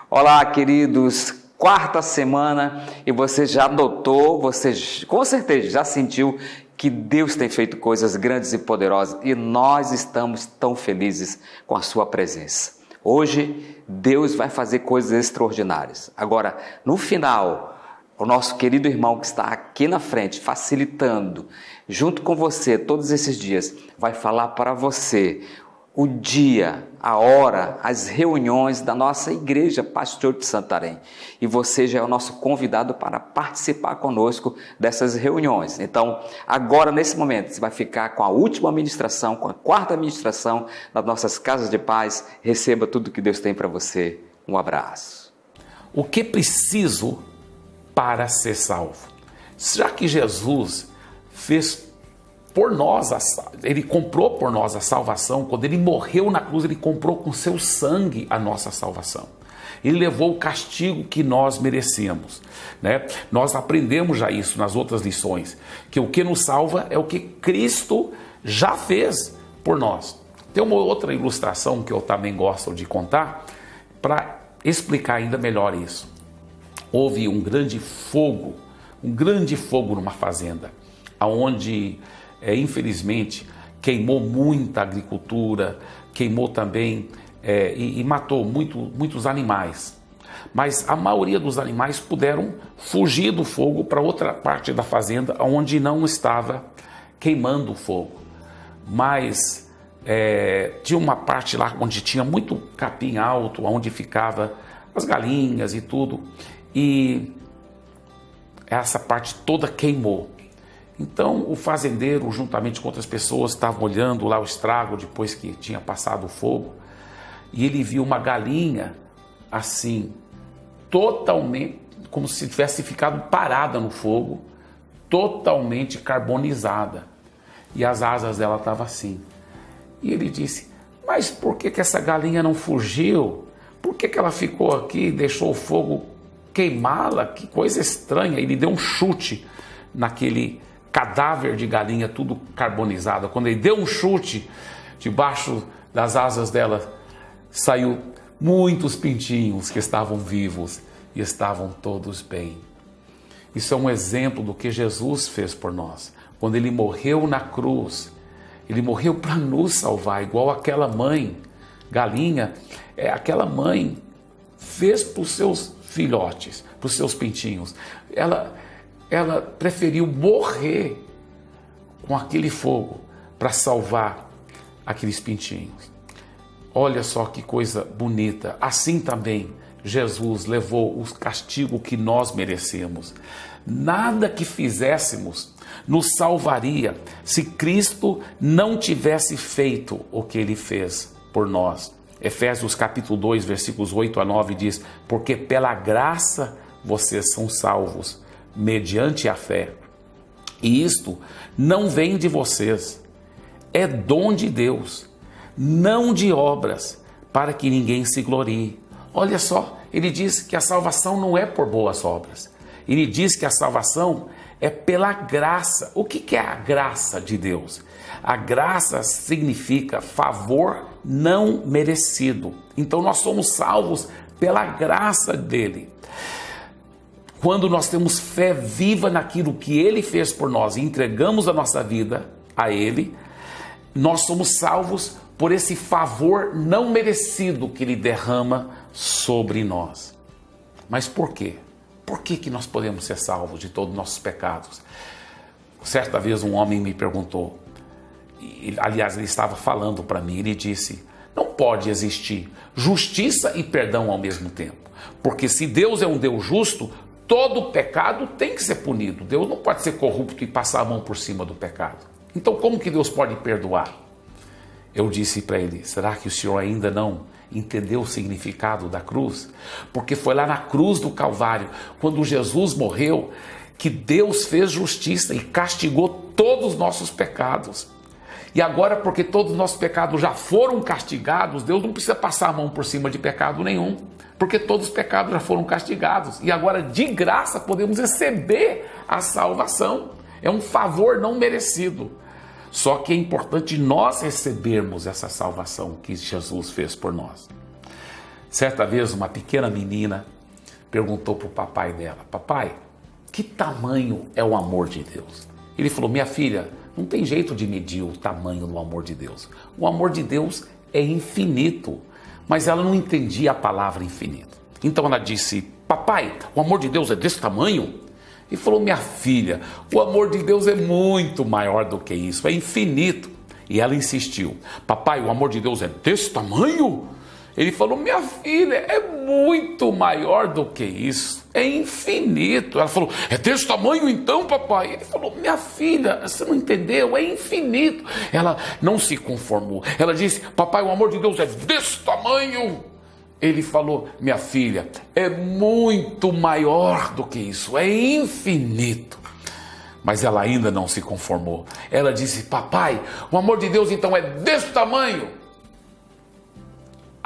Olá, queridos, quarta semana e você já notou, você com certeza já sentiu que Deus tem feito coisas grandes e poderosas e nós estamos tão felizes com a sua presença. Hoje, Deus vai fazer coisas extraordinárias. Agora, no final, o nosso querido irmão que está aqui na frente, facilitando, junto com você todos esses dias, vai falar para você o dia, a hora, as reuniões da nossa igreja Pastor de Santarém. E você já é o nosso convidado para participar conosco dessas reuniões. Então, agora nesse momento, você vai ficar com a última ministração, com a quarta ministração das nossas casas de paz. Receba tudo que Deus tem para você. Um abraço. O que preciso para ser salvo? Já que Jesus fez por nós, ele comprou por nós a salvação. Quando ele morreu na cruz, ele comprou com seu sangue a nossa salvação. Ele levou o castigo que nós merecemos, né? Nós aprendemos já isso nas outras lições, que o que nos salva é o que Cristo já fez por nós. Tem uma outra ilustração que eu também gosto de contar para explicar ainda melhor isso. Houve um grande fogo numa fazenda, onde infelizmente queimou muita agricultura, queimou também e matou muitos animais. Mas a maioria dos animais puderam fugir do fogo para outra parte da fazenda onde não estava queimando o fogo. Mas tinha uma parte lá onde tinha muito capim alto, onde ficava as galinhas e tudo, e essa parte toda queimou. Então o fazendeiro, juntamente com outras pessoas, estavam olhando lá o estrago depois que tinha passado o fogo, e ele viu uma galinha assim, totalmente, como se tivesse ficado parada no fogo, totalmente carbonizada, e as asas dela estavam assim. E ele disse: mas por que essa galinha não fugiu? Por que ela ficou aqui e deixou o fogo queimá-la? Que coisa estranha. Ele deu um chute naquele cadáver de galinha tudo carbonizado. Quando ele deu um chute, debaixo das asas dela saiu muitos pintinhos que estavam vivos e estavam todos bem. Isso é um exemplo do que Jesus fez por nós. Quando ele morreu na cruz, ele morreu para nos salvar, igual aquela mãe galinha, aquela mãe fez para os seus filhotes, para os seus pintinhos. Ela preferiu morrer com aquele fogo para salvar aqueles pintinhos. Olha só que coisa bonita. Assim também Jesus levou o castigo que nós merecemos. Nada que fizéssemos nos salvaria se Cristo não tivesse feito o que ele fez por nós. Efésios capítulo 2, versículos 8 a 9 diz: porque pela graça vocês são salvos, mediante a fé. E isto não vem de vocês, é dom de Deus, não de obras, para que ninguém se glorie. Olha só, ele diz que a salvação não é por boas obras. Ele diz que a salvação é pela graça. O que é a graça de Deus? A graça significa favor não merecido. Então nós somos salvos pela graça dele. Quando nós temos fé viva naquilo que ele fez por nós e entregamos a nossa vida a ele, nós somos salvos por esse favor não merecido que ele derrama sobre nós. Mas por quê? Por que nós podemos ser salvos de todos os nossos pecados? Certa vez um homem me perguntou, aliás, ele estava falando para mim, ele disse: não pode existir justiça e perdão ao mesmo tempo, porque se Deus é um Deus justo, todo pecado tem que ser punido. Deus não pode ser corrupto e passar a mão por cima do pecado. Então como que Deus pode perdoar? Eu disse para ele: será que o senhor ainda não entendeu o significado da cruz? Porque foi lá na cruz do Calvário, quando Jesus morreu, que Deus fez justiça e castigou todos os nossos pecados. E agora, porque todos os nossos pecados já foram castigados, Deus não precisa passar a mão por cima de pecado nenhum, porque todos os pecados já foram castigados. E agora, de graça, podemos receber a salvação. É um favor não merecido. Só que é importante nós recebermos essa salvação que Jesus fez por nós. Certa vez uma pequena menina perguntou para o papai dela: papai, que tamanho é o amor de Deus? Ele falou: minha filha, não tem jeito de medir o tamanho do amor de Deus. O amor de Deus é infinito. Mas ela não entendia a palavra infinito. Então ela disse: papai, o amor de Deus é desse tamanho? Ele falou: minha filha, o amor de Deus é muito maior do que isso, é infinito. E ela insistiu: papai, o amor de Deus é desse tamanho? Ele falou: minha filha, é muito maior do que isso, é infinito. Ela falou: é desse tamanho então, papai? Ele falou: minha filha, você não entendeu, é infinito. Ela não se conformou, ela disse: papai, o amor de Deus é desse tamanho. Ele falou: minha filha, é muito maior do que isso, é infinito. Mas ela ainda não se conformou. Ela disse: papai, o amor de Deus então é desse tamanho.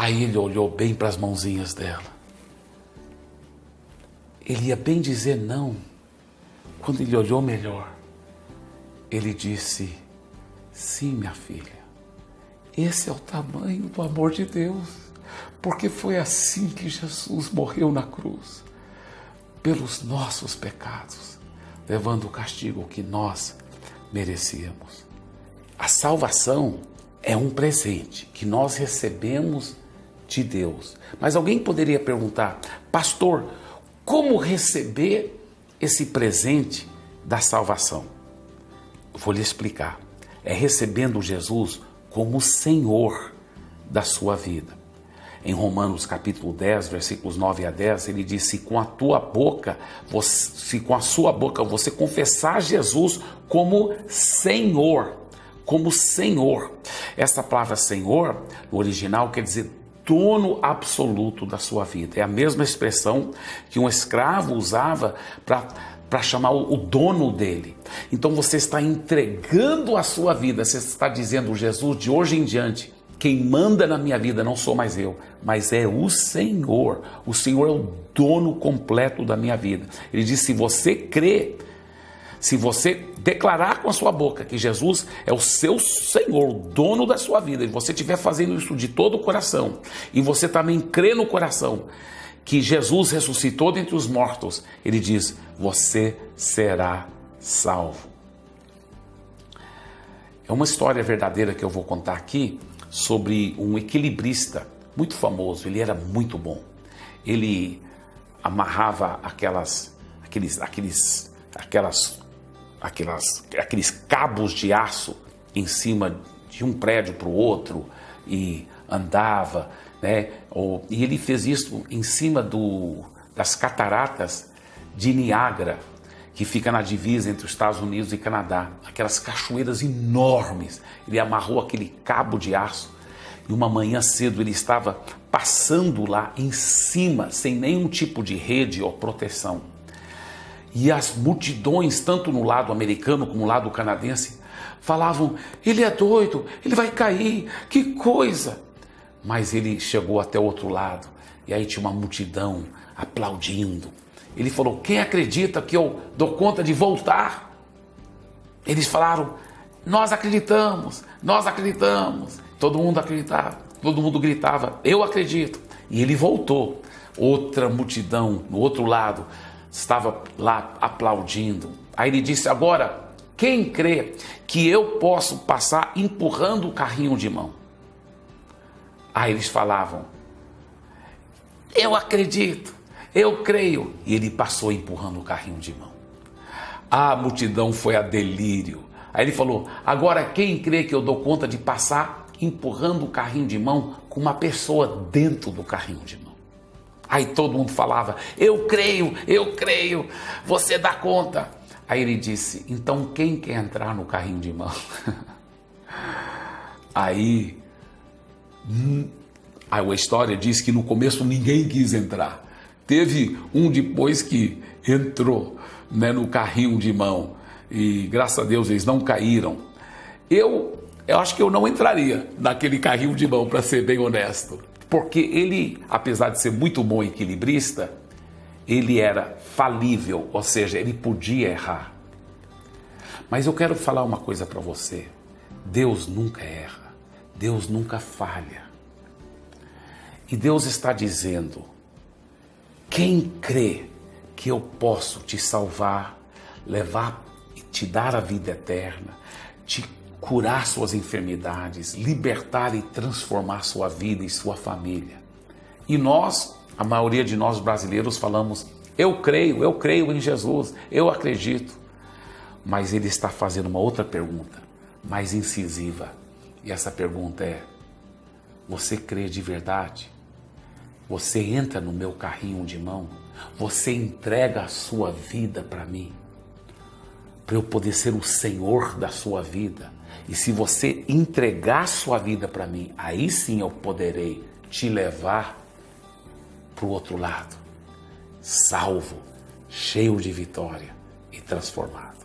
Aí ele olhou bem para as mãozinhas dela. Ele ia bem dizer não. Quando ele olhou melhor, ele disse: sim, minha filha, esse é o tamanho do amor de Deus, porque foi assim que Jesus morreu na cruz, pelos nossos pecados, levando o castigo que nós merecíamos. A salvação é um presente que nós recebemos de Deus. Mas alguém poderia perguntar: pastor, como receber esse presente da salvação? Eu vou lhe explicar. É recebendo Jesus como Senhor da sua vida. Em Romanos capítulo 10, versículos 9 a 10, ele diz: se com a sua boca você confessar Jesus como Senhor, Essa palavra Senhor, no original, quer dizer dono absoluto da sua vida. É a mesma expressão que um escravo usava para chamar o dono dele. Então você está entregando a sua vida, você está dizendo: Jesus, de hoje em diante, quem manda na minha vida não sou mais eu, mas é o Senhor. O Senhor é o dono completo da minha vida. Ele diz: se você crê, se você declarar com a sua boca que Jesus é o seu Senhor, o dono da sua vida, e você estiver fazendo isso de todo o coração, e você também crê no coração que Jesus ressuscitou dentre os mortos, ele diz: você será salvo. É uma história verdadeira que eu vou contar aqui sobre um equilibrista muito famoso. Ele era muito bom. Ele amarrava aqueles cabos de aço em cima de um prédio para o outro e andava, né? E ele fez isso em cima das cataratas de Niágara, que fica na divisa entre os Estados Unidos e Canadá, aquelas cachoeiras enormes. Ele amarrou aquele cabo de aço e uma manhã cedo ele estava passando lá em cima, sem nenhum tipo de rede ou proteção. E as multidões, tanto no lado americano como no lado canadense, falavam: ele é doido, ele vai cair, que coisa! Mas ele chegou até o outro lado e aí tinha uma multidão aplaudindo. Ele falou: quem acredita que eu dou conta de voltar? Eles falaram: nós acreditamos, nós acreditamos. Todo mundo acreditava, todo mundo gritava: eu acredito. E ele voltou. Outra multidão no outro lado estava lá aplaudindo. Aí ele disse: agora, quem crê que eu posso passar empurrando o carrinho de mão? Aí eles falavam: eu acredito, eu creio. E ele passou empurrando o carrinho de mão. A multidão foi a delírio. Aí ele falou: agora quem crê que eu dou conta de passar empurrando o carrinho de mão com uma pessoa dentro do carrinho de mão? Aí todo mundo falava: eu creio, você dá conta. Aí ele disse: então quem quer entrar no carrinho de mão? Aí a história diz que no começo ninguém quis entrar. Teve um depois que entrou, né, no carrinho de mão, e graças a Deus eles não caíram. Eu acho que eu não entraria naquele carrinho de mão, para ser bem honesto. Porque ele, apesar de ser muito bom equilibrista, ele era falível, ou seja, ele podia errar. Mas eu quero falar uma coisa para você: Deus nunca erra, Deus nunca falha. E Deus está dizendo: quem crê que eu posso te salvar, levar e te dar a vida eterna, te curar suas enfermidades, libertar e transformar sua vida e sua família. E nós, a maioria de nós brasileiros, falamos: eu creio em Jesus, eu acredito. Mas ele está fazendo uma outra pergunta, mais incisiva. E essa pergunta é: você crê de verdade? Você entra no meu carrinho de mão? Você entrega a sua vida para mim? Para eu poder ser o Senhor da sua vida? E se você entregar a sua vida para mim, aí sim eu poderei te levar para o outro lado, salvo, cheio de vitória e transformado.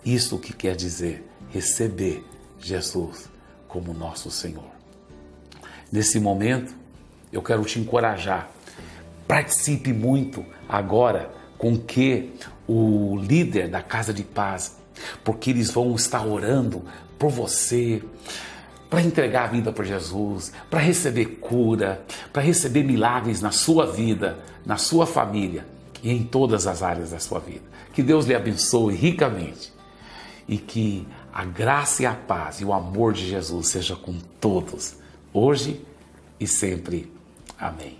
Isso que quer dizer receber Jesus como nosso Senhor. Nesse momento, eu quero te encorajar. Participe muito agora com que o líder da Casa de Paz, porque eles vão estar orando por você, para entregar a vida para Jesus, para receber cura, para receber milagres na sua vida, na sua família e em todas as áreas da sua vida. Que Deus lhe abençoe ricamente e que a graça e a paz e o amor de Jesus seja com todos, hoje e sempre. Amém.